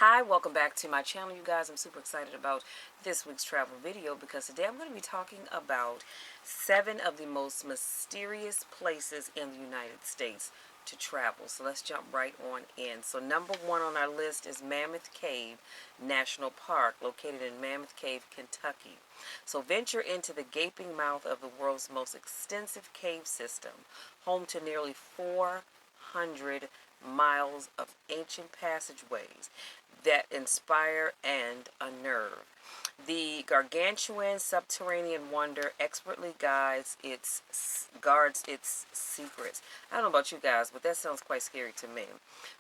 Hi, welcome back to my channel, you guys. I'm super excited about this week's travel video because today I'm going to be talking about 7 of the most mysterious places in the United States to travel. So let's jump right on in. So number 1 on our list is Mammoth Cave National Park, located in Mammoth Cave, Kentucky. So venture into the gaping mouth of the world's most extensive cave system, home to nearly 400 miles of ancient passageways that inspire and unnerve. The gargantuan subterranean wonder expertly guards its secrets. I don't know about you guys, but that sounds quite scary to me.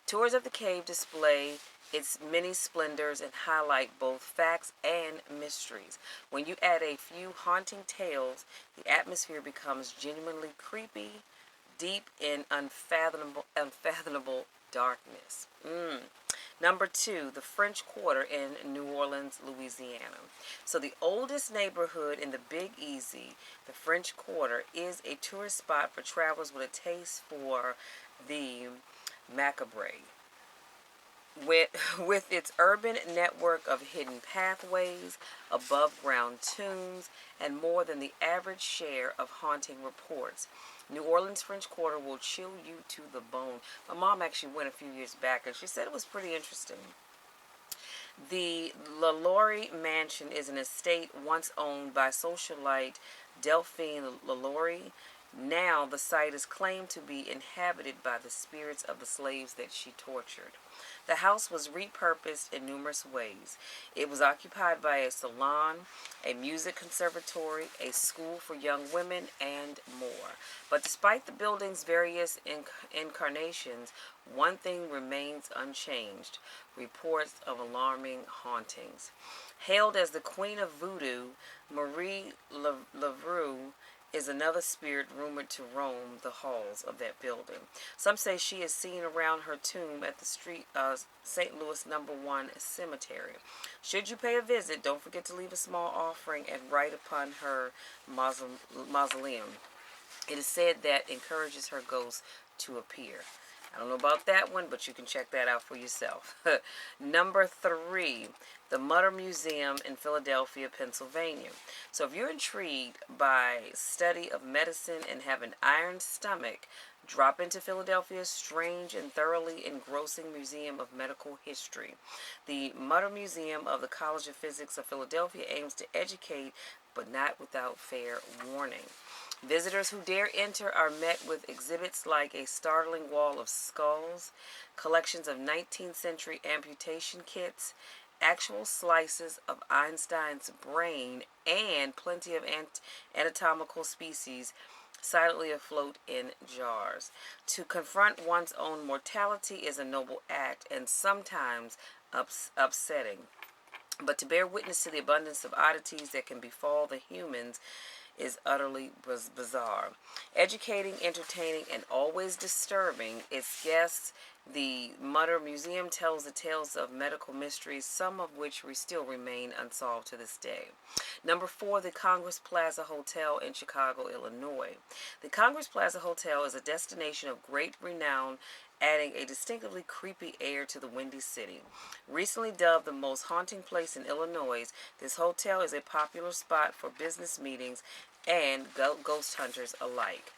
Tours of the cave display its many splendors and highlight both facts and mysteries. When you add a few haunting tales, the atmosphere becomes genuinely creepy, deep in unfathomable darkness. Number 2, the French Quarter in New Orleans, Louisiana. So the oldest neighborhood in the Big Easy, the French Quarter, is a tourist spot for travelers with a taste for the macabre. With its urban network of hidden pathways, above-ground tombs, and more than the average share of haunting reports, New Orleans French Quarter will chill you to the bone. My mom actually went a few years back, and she said it was pretty interesting. The LaLaurie Mansion is an estate once owned by socialite Delphine LaLaurie. Now the site is claimed to be inhabited by the spirits of the slaves that she tortured. The house was repurposed in numerous ways. It was occupied by a salon, a music conservatory, a school for young women, and more. But despite the building's various incarnations, one thing remains unchanged: reports of alarming hauntings. Hailed as the Queen of Voodoo, Marie Laveau is another spirit rumored to roam the halls of that building. Some say she is seen around her tomb at the St. Louis Number 1 Cemetery. Should you pay a visit, don't forget to leave a small offering and write upon her mausoleum. It is said that encourages her ghost to appear. I don't know about that one, but you can check that out for yourself. Number 3, the Mütter Museum in Philadelphia, Pennsylvania. So if you're intrigued by study of medicine and have an iron stomach, drop into Philadelphia's strange and thoroughly engrossing Museum of Medical History. The Mütter Museum of the College of Physics of Philadelphia aims to educate, but not without fair warning. Visitors who dare enter are met with exhibits like a startling wall of skulls, collections of 19th century amputation kits, actual slices of Einstein's brain, and plenty of anatomical species silently afloat in jars. To confront one's own mortality is a noble act and sometimes upsetting. But to bear witness to the abundance of oddities that can befall the humans is utterly bizarre. Educating, entertaining, and always disturbing its guests, the Mütter Museum tells the tales of medical mysteries, some of which still remain unsolved to this day. Number 4, the Congress Plaza Hotel in Chicago, Illinois. The Congress Plaza Hotel is a destination of great renown, adding a distinctively creepy air to the windy city. Recently dubbed the most haunting place in Illinois, this hotel is a popular spot for business meetings and ghost hunters alike.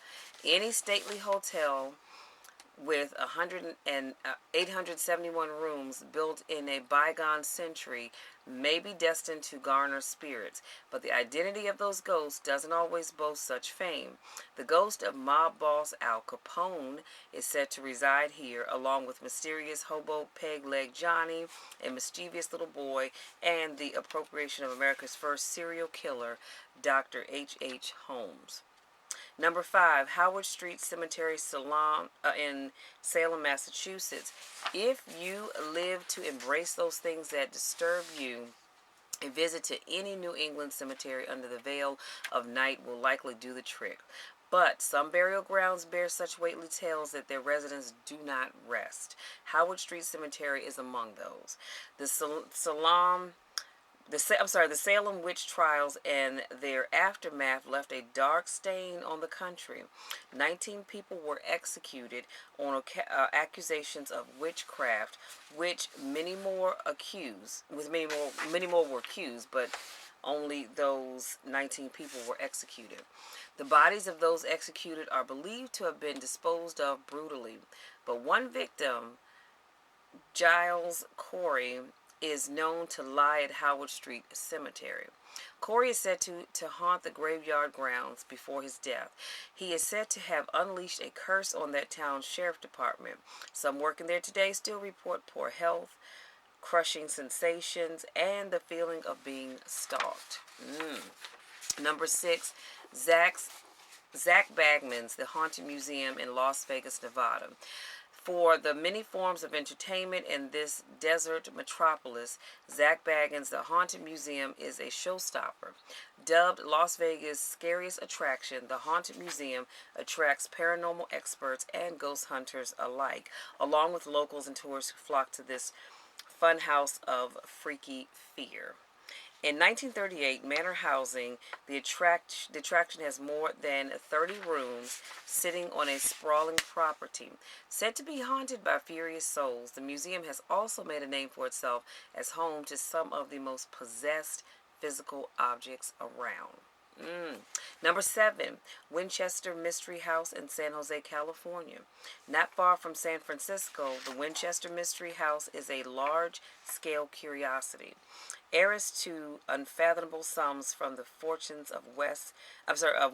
Any stately hotel with 871 rooms built in a bygone century may be destined to garner spirits, but the identity of those ghosts doesn't always boast such fame. The ghost of mob boss Al Capone is said to reside here, along with mysterious hobo Peg Leg Johnny, a mischievous little boy, and the appropriation of America's first serial killer, Dr. H.H. Holmes. Number 5, Howard Street Cemetery in Salem, Massachusetts. If you live to embrace those things that disturb you, a visit to any New England cemetery under the veil of night will likely do the trick. But some burial grounds bear such weighty tales that their residents do not rest. Howard Street Cemetery is among those. The Salem The Salem witch trials and their aftermath left a dark stain on the country. 19 people were executed on accusations of witchcraft, which many more were accused, but only those 19 people were executed. The bodies of those executed are believed to have been disposed of brutally, but one victim, Giles Corey, is known to lie at Howard Street Cemetery. Corey is said to haunt the graveyard grounds before his death. He is said to have unleashed a curse on that town's sheriff department. Some working there today still report poor health, crushing sensations, and the feeling of being stalked. Number 6, Zach Bagans, the Haunted Museum in Las Vegas, Nevada. For the many forms of entertainment in this desert metropolis, Zach Bagans' The Haunted Museum is a showstopper. Dubbed Las Vegas' scariest attraction, the Haunted Museum attracts paranormal experts and ghost hunters alike, along with locals and tourists who flock to this fun house of freaky fear. In 1938, Manor Housing, the attraction has more than 30 rooms sitting on a sprawling property. Said to be haunted by furious souls, the museum has also made a name for itself as home to some of the most possessed physical objects around. Number 7, Winchester Mystery House in San Jose, California. Not far from San Francisco, the Winchester Mystery House is a large-scale curiosity. Heiress to unfathomable sums from the fortunes of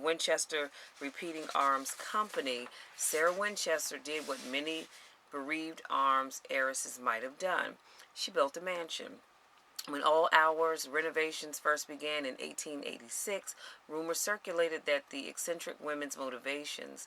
Winchester Repeating Arms Company, Sarah Winchester did what many bereaved arms heiresses might have done. She built a mansion. When all hours renovations first began in 1886, rumors circulated that the eccentric women's motivations.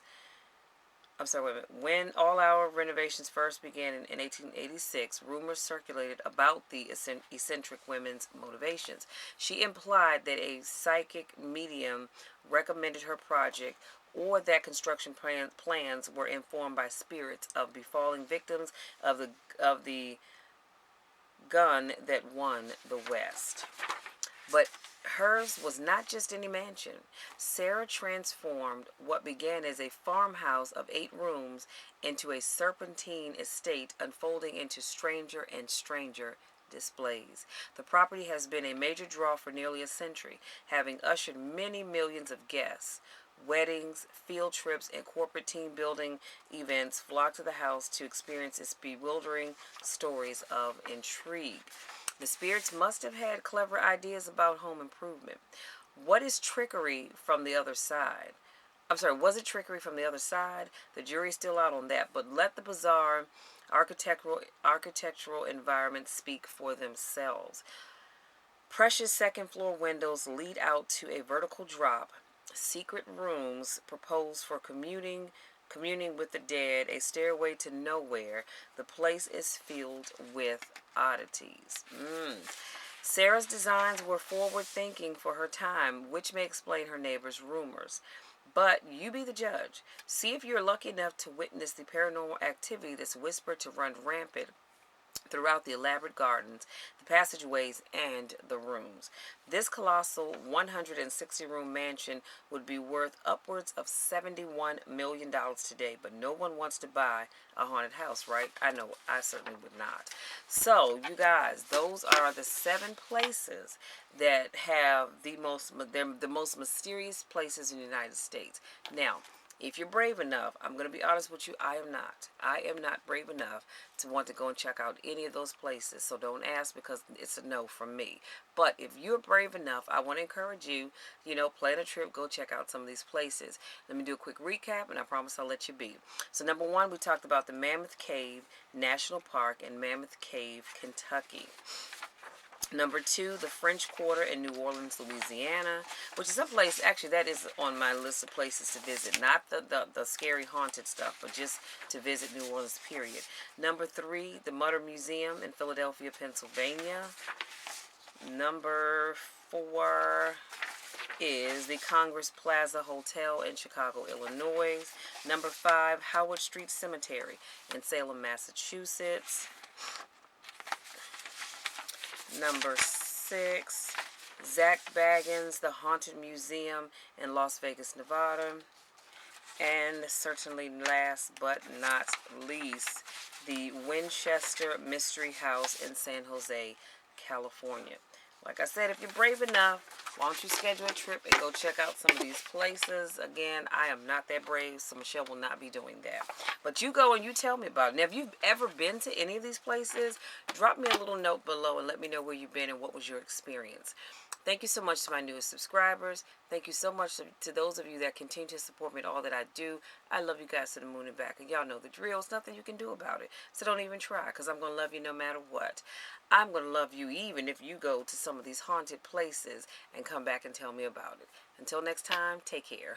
When all hour renovations first began in 1886, rumors circulated about the eccentric women's motivations. She implied that a psychic medium recommended her project, or that construction plans were informed by spirits of befalling victims of the gun that won the West. But hers was not just any mansion. Sarah transformed what began as a farmhouse of 8 rooms into a serpentine estate, unfolding into stranger and stranger displays. The property has been a major draw for nearly a century, having ushered many millions of guests. Weddings, field trips, and corporate team building events flock to the house to experience its bewildering stories of intrigue. The spirits must have had clever ideas about home improvement. What is trickery from the other side? Was it trickery from the other side? The jury's still out on that, but let the bizarre architectural environment speak for themselves. Precious second-floor windows lead out to a vertical drop. Secret rooms proposed for communing with the dead, a stairway to nowhere. The place is filled with oddities. Sarah's designs were forward-thinking for her time, which may explain her neighbors' rumors. But you be the judge. See if you're lucky enough to witness the paranormal activity that's whispered to run rampant throughout the elaborate gardens, the passageways, and the rooms. This colossal 160-room mansion would be worth upwards of $71 million today, but no one wants to buy a haunted house, right? I know, I certainly would not. So, you guys, those are the 7 places that have the most mysterious places in the United States. Now, if you're brave enough, I'm going to be honest with you, I am not. I am not brave enough to want to go and check out any of those places. So don't ask, because it's a no from me. But if you're brave enough, I want to encourage you, plan a trip, go check out some of these places. Let me do a quick recap, and I promise I'll let you be. So number 1, we talked about the Mammoth Cave National Park in Mammoth Cave, Kentucky. Number 2, the French Quarter in New Orleans, Louisiana, which is a place, actually, that is on my list of places to visit. Not the scary haunted stuff, but just to visit New Orleans, period. Number 3, the Mütter Museum in Philadelphia, Pennsylvania. Number 4 is the Congress Plaza Hotel in Chicago, Illinois. Number 5, Howard Street Cemetery in Salem, Massachusetts. Number 6. Zach Bagans, The Haunted Museum in Las Vegas, Nevada. And certainly last but not least, the Winchester Mystery House in San Jose, California. Like I said, if you're brave enough, why don't you schedule a trip and go check out some of these places. Again, I am not that brave, so Michelle will not be doing that. But you go and you tell me about it. Now, if you've ever been to any of these places, drop me a little note below and let me know where you've been and what was your experience. Thank you so much to my newest subscribers. Thank you so much to those of you that continue to support me in all that I do. I love you guys to the moon and back. And y'all know the drill. There's nothing you can do about it. So don't even try, because I'm going to love you no matter what. I'm going to love you even if you go to some of these haunted places and come back and tell me about it. Until next time, take care.